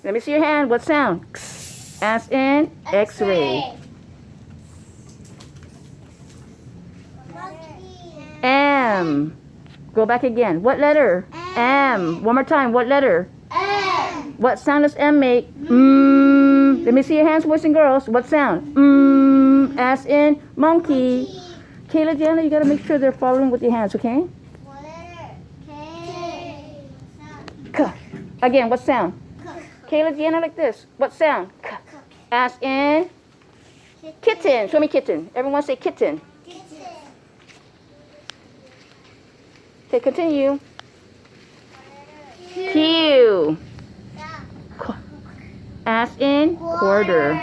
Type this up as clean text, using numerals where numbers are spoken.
Let me see your hand. What sound? X. As in X-ray. M. Go back again. What letter? M. One more time. What letter? M. What sound does M make? Let me see your hands, boys and girls. What sound? As in monkey. Kayla, Jana, you got to make sure they're following with your hands, okay? What letter? K. K. Again, what sound? Kayla, Jana, like this. What sound? K. As in kitten. Show me kitten. Everyone say kitten. Okay, continue. Q. As in quarter.